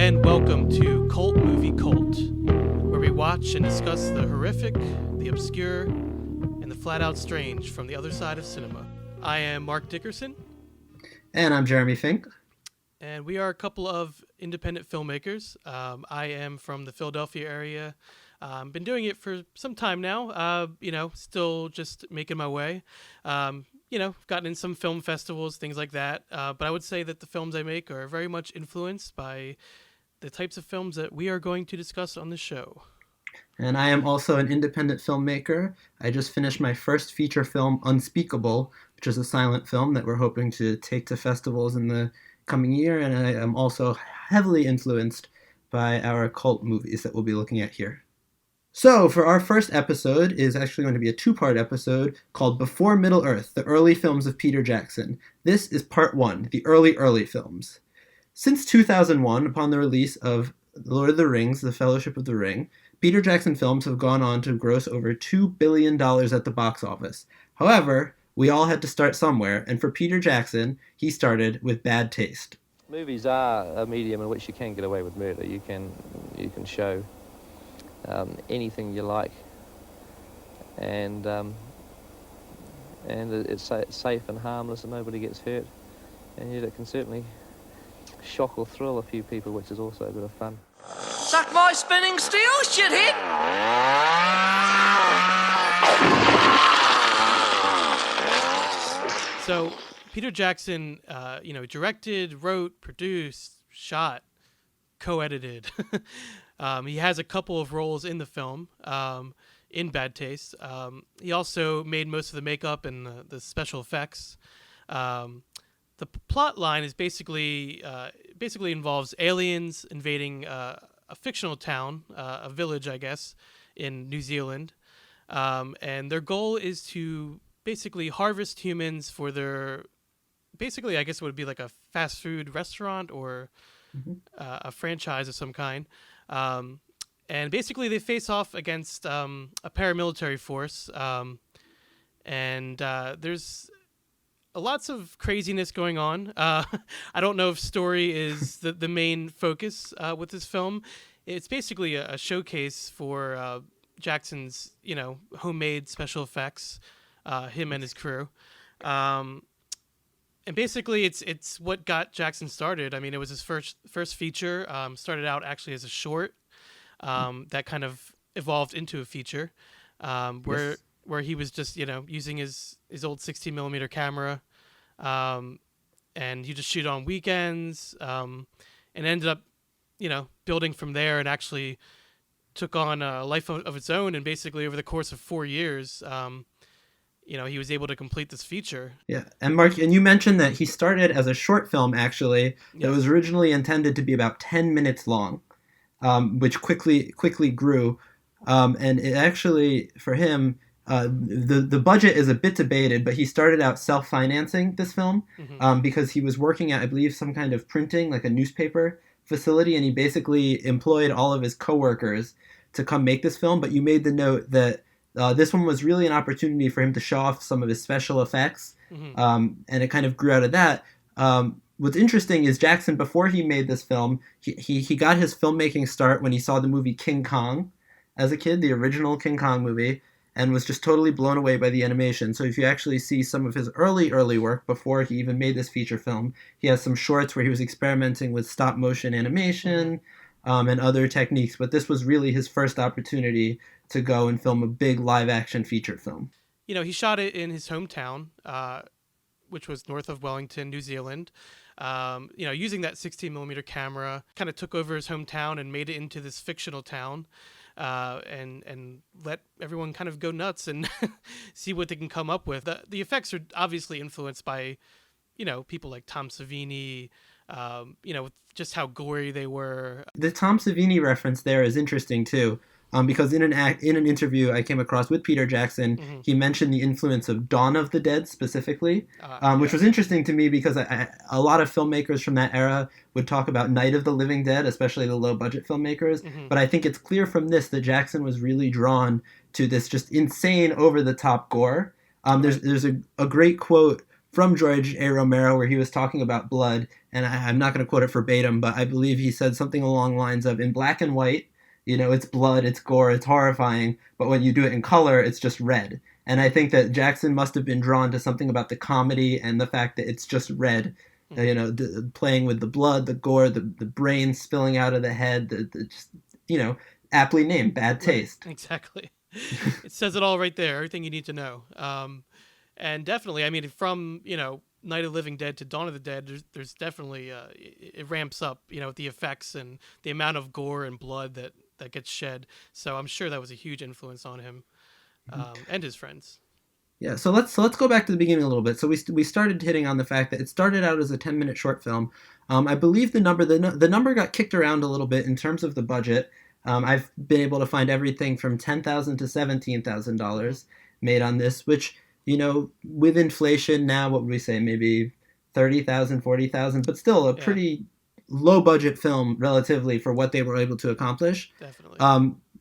and welcome to Cult Movie Cult, where we watch and discuss the horrific, the obscure, and the flat-out strange from the other side of cinema. I am Mark Dickerson. And I'm Jeremy Fink. And we are a couple of independent filmmakers. I am from the Philadelphia area. Been doing it for some time now, still just making my way. Gotten in some film festivals, things like that. But I would say that the films I make are very much influenced by the types of films that we are going to discuss on the show. And I am also an independent filmmaker. I just finished my first feature film, Unspeakable, which is a silent film that we're hoping to take to festivals in the coming year. And I am also heavily influenced by our cult movies that we'll be looking at here. So, for our first episode is actually going to be a two-part episode called Before Middle-earth, the early films of Peter Jackson. This is part one, the early films. Since 2001, upon the release of Lord of the Rings, The Fellowship of the Ring, Peter Jackson films have gone on to gross over $2 billion at the box office. However, we all had to start somewhere, and for Peter Jackson, he started with bad taste. Movies are a medium in which you can get away with murder. You can show anything you like, and it's safe and harmless and nobody gets hurt, and yet it can certainly shock or thrill a few people, which is also a bit of fun. Suck my spinning steel, shithead! So Peter Jackson, directed, wrote, produced, shot, co-edited. He has a couple of roles in the film, in bad taste. He also made most of the makeup and the special effects. The plot line is basically involves aliens invading a fictional town, a village, I guess, in New Zealand. And their goal is to basically harvest humans for their, basically, I guess it would be like a fast food restaurant or a franchise of some kind. And basically they face off against a paramilitary force. And there's lots of craziness going on. I don't know if story is the main focus with this film. It's basically a showcase for Jackson's, homemade special effects, him and his crew. And basically it's what got Jackson started. I mean, it was his first feature. Started out actually as a short that kind of evolved into a feature where he was just, using his old 16mm camera, and he just shoot on weekends, and ended up, building from there, and actually took on a life of its own. And basically over the course of 4 years, he was able to complete this feature. Yeah. And Mark, and you mentioned that he started as a short film, actually, that was originally intended to be about 10 minutes long, which quickly grew. And it actually, for him, the budget is a bit debated, but he started out self-financing this film because he was working at, I believe, some kind of printing, like a newspaper facility, and he basically employed all of his coworkers to come make this film. But you made the note that this one was really an opportunity for him to show off some of his special effects, and it kind of grew out of that. What's interesting is Jackson, before he made this film, he got his filmmaking start when he saw the movie King Kong as a kid, the original King Kong movie, and was just totally blown away by the animation. So if you actually see some of his early work before he even made this feature film, he has some shorts where he was experimenting with stop motion animation and other techniques, but this was really his first opportunity to go and film a big live-action feature film. He shot it in his hometown, which was north of Wellington, New Zealand. Using that 16mm camera, kind of took over his hometown and made it into this fictional town, and let everyone kind of go nuts and see what they can come up with. The effects are obviously influenced by, people like Tom Savini, just how gory they were. The Tom Savini reference there is interesting too, because in an interview I came across with Peter Jackson, he mentioned the influence of Dawn of the Dead specifically, which was interesting to me because a lot of filmmakers from that era would talk about Night of the Living Dead, especially the low-budget filmmakers. But I think it's clear from this that Jackson was really drawn to this just insane, over-the-top gore. There's a great quote from George A. Romero where he was talking about blood, and I'm not going to quote it verbatim, but I believe he said something along the lines of, in black and white, it's blood, it's gore, it's horrifying, but when you do it in color, it's just red. And I think that Jackson must have been drawn to something about the comedy and the fact that it's just red, playing with the blood, the gore, the brain spilling out of the head, just, aptly named Bad Taste. Right, exactly. It says it all right there, everything you need to know. And definitely, I mean, from, Night of the Living Dead to Dawn of the Dead, there's definitely, it ramps up, the effects and the amount of gore and blood that gets shed. So I'm sure that was a huge influence on him and his friends. Yeah, so let's go back to the beginning a little bit. So we started hitting on the fact that it started out as a 10-minute short film. I believe the number got kicked around a little bit in terms of the budget. I've been able to find everything from $10,000 to $17,000 made on this, which, with inflation now, what would we say, maybe 30,000, 40,000, but still a pretty low budget film relatively for what they were able to accomplish. Definitely.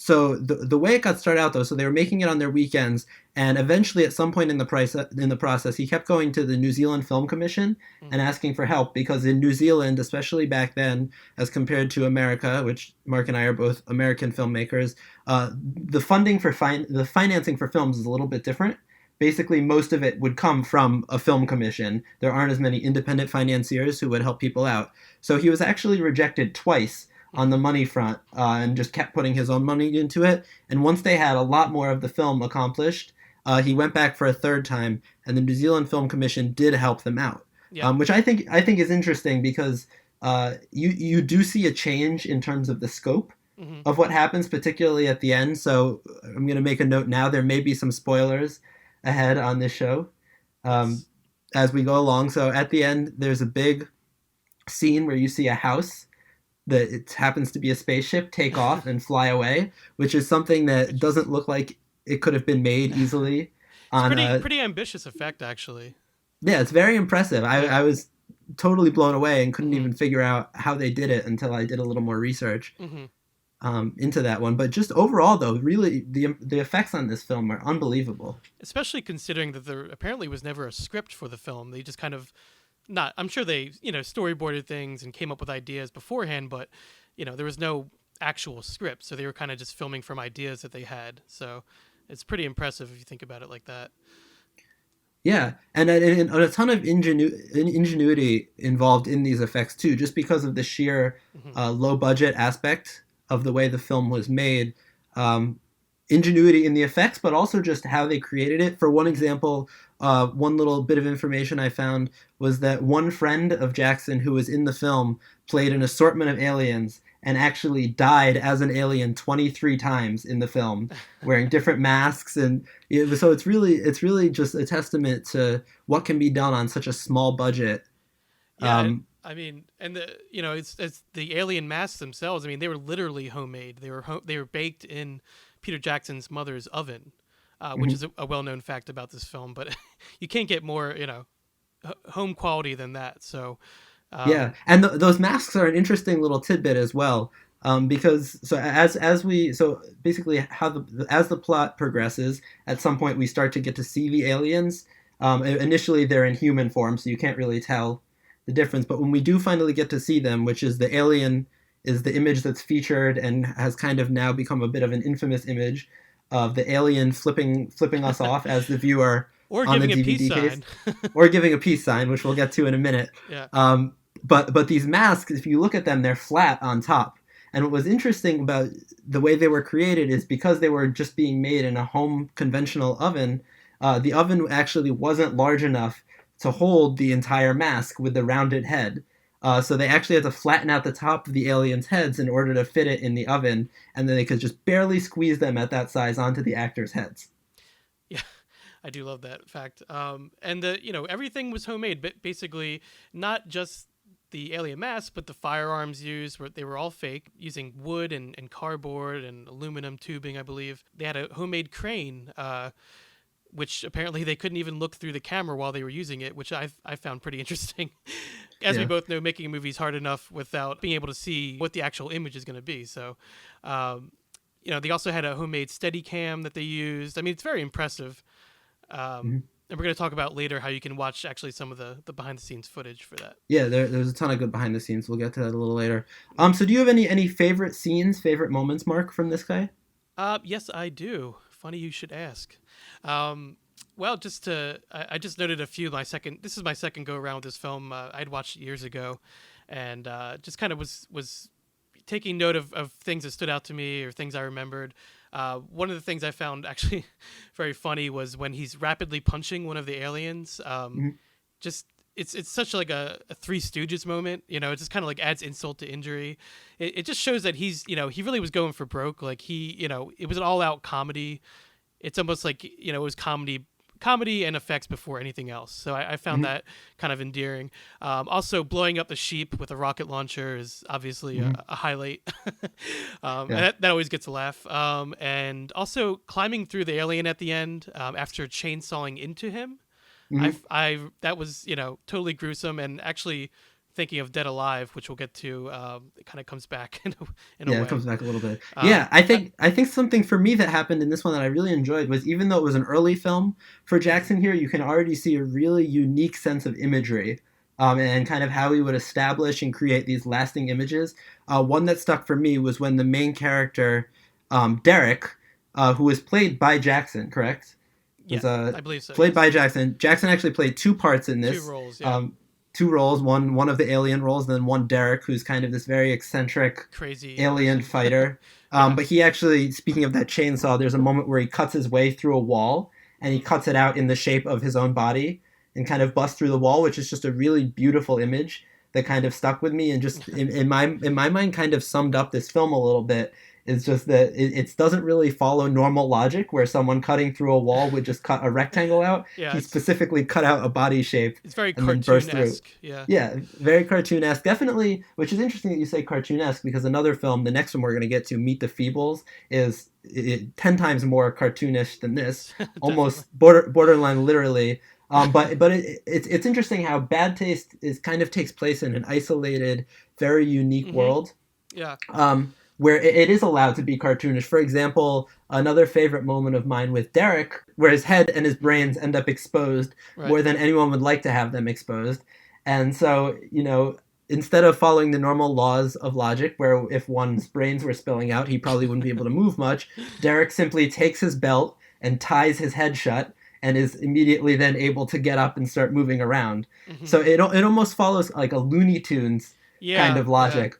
So the way it got started out, though, so they were making it on their weekends, and eventually at some point in the process, he kept going to the New Zealand Film Commission and asking for help, because in New Zealand, especially back then, as compared to America, which Mark and I are both American filmmakers, the funding for the financing for films is a little bit different. Basically, most of it would come from a film commission. There aren't as many independent financiers who would help people out. So he was actually rejected twice on the money front, and just kept putting his own money into it. And once they had a lot more of the film accomplished, he went back for a third time, and the New Zealand Film Commission did help them out, which I think is interesting, because you do see a change in terms of the scope of what happens, particularly at the end. So I'm going to make a note now. There may be some spoilers ahead on this show as we go along. So at the end, there's a big scene where you see a house that it happens to be a spaceship take off and fly away, which is something that doesn't look like it could have been made easily. It's pretty ambitious effect, actually. Yeah, it's very impressive. I was totally blown away and couldn't even figure out how they did it until I did a little more research into that one. But just overall, though, really the effects on this film are unbelievable. Especially considering that there apparently was never a script for the film. They just kind of I'm sure they, storyboarded things and came up with ideas beforehand, but, there was no actual script. So they were kind of just filming from ideas that they had. So it's pretty impressive if you think about it like that. Yeah, and a ton of ingenuity involved in these effects, too, just because of the sheer low budget aspect of the way the film was made. Ingenuity in the effects, but also just how they created it. For one example, one little bit of information I found was that one friend of Jackson who was in the film played an assortment of aliens and actually died as an alien 23 times in the film, wearing different masks. And so it's really just a testament to what can be done on such a small budget. Yeah, I mean, and it's the alien masks themselves. I mean, they were literally homemade. They were baked in Peter Jackson's mother's oven, which is a well-known fact about this film, but you can't get more, home quality than that. So, yeah. And those masks are an interesting little tidbit as well. Because basically as the plot progresses, at some point we start to get to see the aliens. Initially they're in human form, so you can't really tell the difference. But when we do finally get to see them, which is the alien is the image that's featured and has kind of now become a bit of an infamous image of the alien flipping us off as the viewer or on giving the a peace DVD case, sign. or giving a peace sign, which we'll get to in a minute. Yeah. But these masks, if you look at them, they're flat on top. And what was interesting about the way they were created is because they were just being made in a home conventional oven, the oven actually wasn't large enough to hold the entire mask with the rounded head. So they actually had to flatten out the top of the aliens' heads in order to fit it in the oven, and then they could just barely squeeze them at that size onto the actors' heads. Yeah, I do love that fact. And everything was homemade, but basically not just the alien masks, but the firearms used, they were all fake, using wood and cardboard and aluminum tubing, I believe. They had a homemade crane, which apparently they couldn't even look through the camera while they were using it, which I found pretty interesting. As we both know, making a movie is hard enough without being able to see what the actual image is going to be. So, they also had a homemade Steadicam that they used. I mean, it's very impressive. And we're going to talk about later how you can watch actually some of the behind the scenes footage for that. Yeah, there's a ton of good behind the scenes. We'll get to that a little later. So do you have any favorite scenes, favorite moments, Mark, from this guy? Yes, I do. Funny you should ask. Well, I just noted a few. This is my second go around with this film. I'd watched it years ago, and just kind of was taking note of things that stood out to me or things I remembered. One of the things I found actually very funny was when he's rapidly punching one of the aliens. Just it's such like a Three Stooges moment, you know. It just kind of like adds insult to injury. It just shows that he's, you know, he really was going for broke. Like it was an all out comedy. It's almost like, you know, it was comedy and effects before anything else. So I found that kind of endearing. Also, blowing up the sheep with a rocket launcher is obviously a highlight. And that always gets a laugh. And also climbing through the alien at the end after chainsawing into him. That was, you know, totally gruesome, and actually thinking of Dead Alive, which we'll get to, it kind of comes back in a way. Yeah, it comes back a little bit. I think something for me that happened in this one that I really enjoyed was, even though it was an early film for Jackson here, you can already see a really unique sense of imagery, and kind of how he would establish and create these lasting images. One that stuck for me was when the main character, Derek, who was played by Jackson, correct? Yeah, I believe so. Played by Jackson. Jackson actually played two parts in this. Two roles, yeah. Two roles, one of the alien roles, and then one Derek, who's kind of this very eccentric, crazy alien fighter. But he actually, speaking of that chainsaw, there's a moment where he cuts his way through a wall, and he cuts it out in the shape of his own body and kind of busts through the wall, which is just a really beautiful image that kind of stuck with me, and just in my mind kind of summed up this film a little bit. It's just that it doesn't really follow normal logic, where someone cutting through a wall would just cut a rectangle out. He specifically cut out a body shape. It's very and then burst through. cartoon-esque. Yeah, very cartoon-esque. Definitely, which is interesting that you say cartoon-esque, because another film, the next one we're going to get to, Meet the Feebles, is 10 times more cartoonish than this. Almost borderline literally. But it's interesting how Bad Taste kind of takes place in an isolated, very unique world. Yeah. Where it is allowed to be cartoonish. For example, another favorite moment of mine with Derek, where his head and his brains end up exposed more than anyone would like to have them exposed. And so, you know, instead of following the normal laws of logic, where if one's brains were spilling out, he probably wouldn't be able to move much, Derek simply takes his belt and ties his head shut, and is immediately then able to get up and start moving around. So it almost follows like a Looney Tunes kind of logic. Yeah.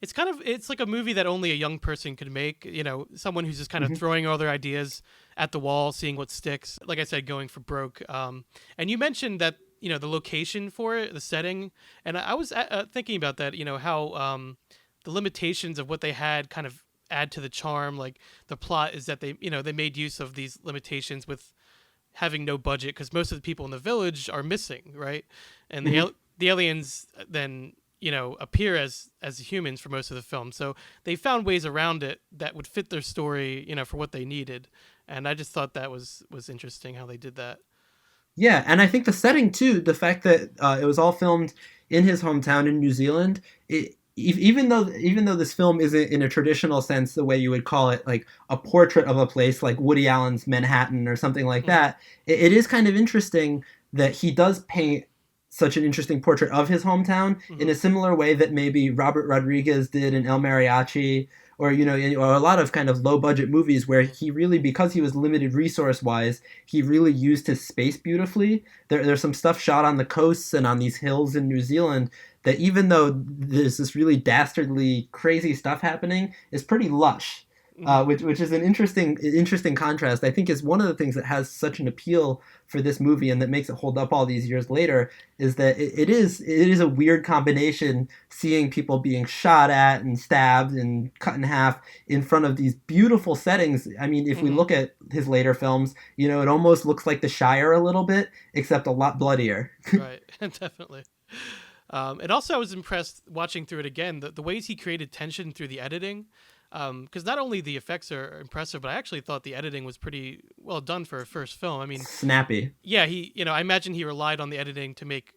It's like a movie that only a young person could make, you know, someone who's just kind of throwing all their ideas at the wall, seeing what sticks. Like I said, going for broke. And you mentioned that, you know, the location for it, the setting. And I was thinking about that, you know, how the limitations of what they had kind of add to the charm. Like the plot is that they made use of these limitations with having no budget, because most of the people in the village are missing, right? And the aliens then, you know, appear as humans for most of the film. So they found ways around it that would fit their story, you know, for what they needed. And I just thought that was interesting how they did that. Yeah, and I think the setting too, the fact that it was all filmed in his hometown in New Zealand, even though this film isn't in a traditional sense the way you would call it like a portrait of a place like Woody Allen's Manhattan or something like that, it is kind of interesting that he does paint such an interesting portrait of his hometown in a similar way that maybe Robert Rodriguez did in El Mariachi, or, you know, or a lot of kind of low budget movies where he really, because he was limited resource wise, he really used his space beautifully. There's some stuff shot on the coasts and on these hills in New Zealand that, even though there's this really dastardly crazy stuff happening, is pretty lush. Which is an interesting contrast. I think is one of the things that has such an appeal for this movie, and that makes it hold up all these years later, is that it is a weird combination, seeing people being shot at and stabbed and cut in half in front of these beautiful settings. I mean, if we look at his later films, you know, it almost looks like The Shire a little bit, except a lot bloodier. Right, definitely. And also, I was impressed watching through it again, the ways he created tension through the editing. Because not only the effects are impressive, but I actually thought the editing was pretty well done for a first film. I mean, snappy. Yeah, I imagine he relied on the editing to make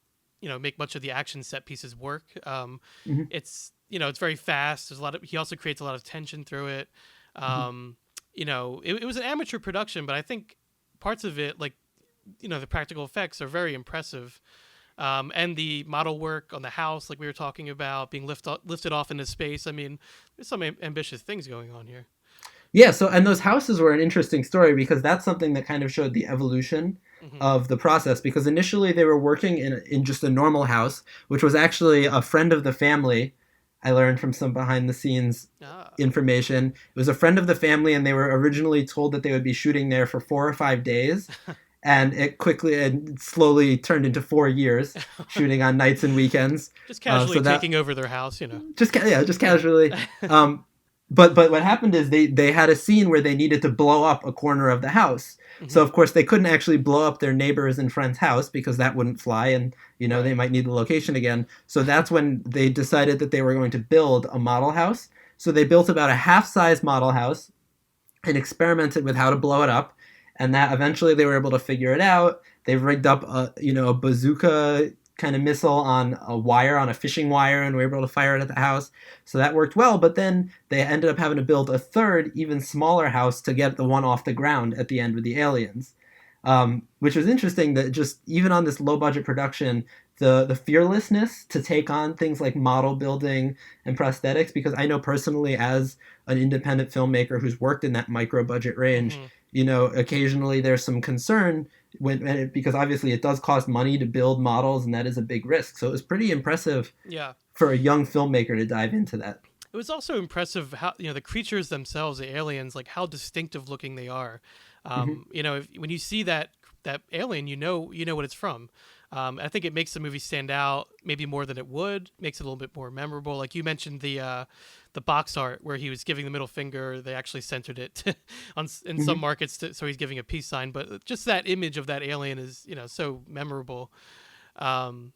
much of the action set pieces work. It's very fast. He also creates a lot of tension through it. It was an amateur production, but I think parts of it, like the practical effects are very impressive. And the model work on the house, like we were talking about, being lifted off into space. I mean, there's some ambitious things going on here. Yeah, so and those houses were an interesting story because that's something that kind of showed the evolution of the process, because initially they were working in just a normal house, which was actually a friend of the family. I learned from some behind the scenes information. It was a friend of the family, and they were originally told that they would be shooting there for 4 or 5 days. And it quickly and slowly turned into 4 years shooting on nights and weekends. Just casually taking over their house, Just casually. But what happened is they had a scene where they needed to blow up a corner of the house. So of course they couldn't actually blow up their neighbors and friend's house because that wouldn't fly, and they might need the location again. So that's when they decided that they were going to build a model house. So they built about a half-size model house and experimented with how to blow it up. And that eventually they were able to figure it out. They rigged up a bazooka kind of missile on a fishing wire, and were able to fire it at the house. So that worked well. But then they ended up having to build a third, even smaller house to get the one off the ground at the end with the aliens. Which was interesting that just even on this low budget production, the fearlessness to take on things like model building and prosthetics, because I know personally as an independent filmmaker who's worked in that micro budget range, occasionally there's some concern because obviously it does cost money to build models, and that is a big risk. So it was pretty impressive for a young filmmaker to dive into that. It was also impressive how, the creatures themselves, the aliens, like how distinctive looking they are. When you see that alien, you know what it's from. I think it makes the movie stand out maybe more than it would, makes it a little bit more memorable. Like you mentioned the box art where he was giving the middle finger, they actually centered it in some markets, so he's giving a peace sign. But just that image of that alien is, so memorable.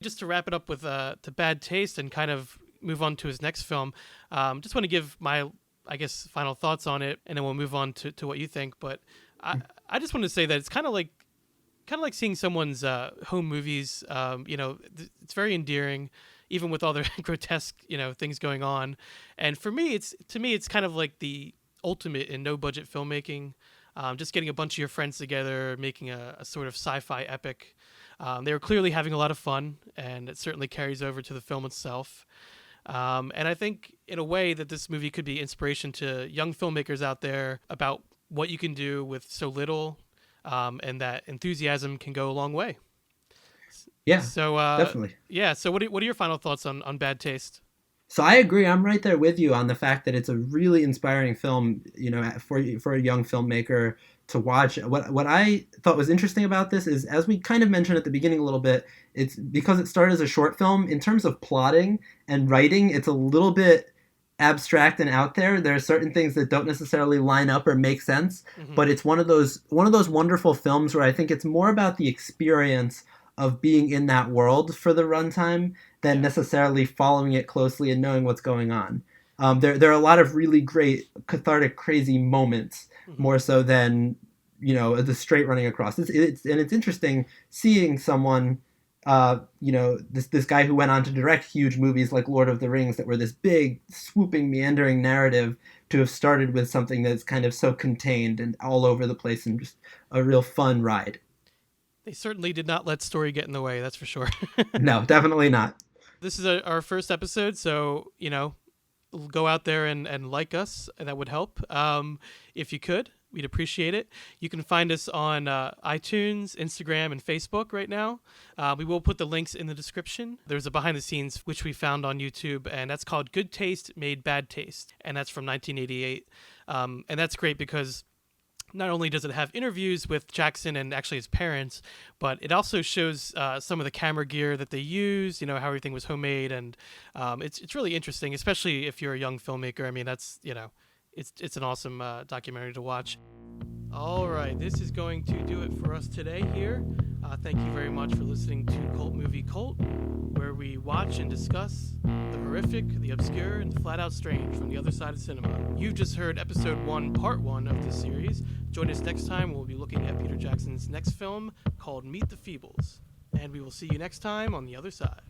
Just to wrap it up with to Bad Taste and kind of move on to his next film, just want to give my, I guess, final thoughts on it, and then we'll move on to what you think. But I just want to say that it's kind of like seeing someone's home movies. It's very endearing, even with all the grotesque, things going on. And for me, it's kind of like the ultimate in no budget filmmaking. Just getting a bunch of your friends together, making a sort of sci-fi epic. They were clearly having a lot of fun, and it certainly carries over to the film itself. And I think in a way that this movie could be inspiration to young filmmakers out there about what you can do with so little. And that enthusiasm can go a long way. Yeah, so definitely. Yeah. So what are your final thoughts on Bad Taste? So I agree. I'm right there with you on the fact that it's a really inspiring film, for a young filmmaker to watch. What I thought was interesting about this is, as we kind of mentioned at the beginning a little bit, it's because it started as a short film. In terms of plotting and writing, it's a little bit abstract and out there. There are certain things that don't necessarily line up or make sense, but it's one of those wonderful films where I think it's more about the experience of being in that world for the runtime than necessarily following it closely and knowing what's going on. There are a lot of really great cathartic, crazy moments, more so than the straight running across. It's interesting seeing someone. This guy who went on to direct huge movies like Lord of the Rings that were this big, swooping, meandering narrative, to have started with something that's kind of so contained and all over the place and just a real fun ride. They certainly did not let story get in the way, that's for sure. No, definitely not. This is our first episode, so, go out there and like us. That would help. If you could, we'd appreciate it. You can find us on iTunes, Instagram, and Facebook right now. We will put the links in the description. There's a behind the scenes which we found on YouTube, and that's called Good Taste Made Bad Taste, and that's from 1988. And that's great because not only does it have interviews with Jackson and actually his parents, but it also shows some of the camera gear that they use, how everything was homemade, and it's really interesting, especially if you're a young filmmaker. I mean, that's, it's an awesome documentary to watch. All right, this is going to do it for us today here. Thank you very much for listening to Cult Movie Cult, where we watch and discuss the horrific, the obscure, and the flat-out strange from the other side of cinema. You've just heard episode 1, part 1 of this series. Join us next time. We'll be looking at Peter Jackson's next film called Meet the Feebles. And we will see you next time on the other side.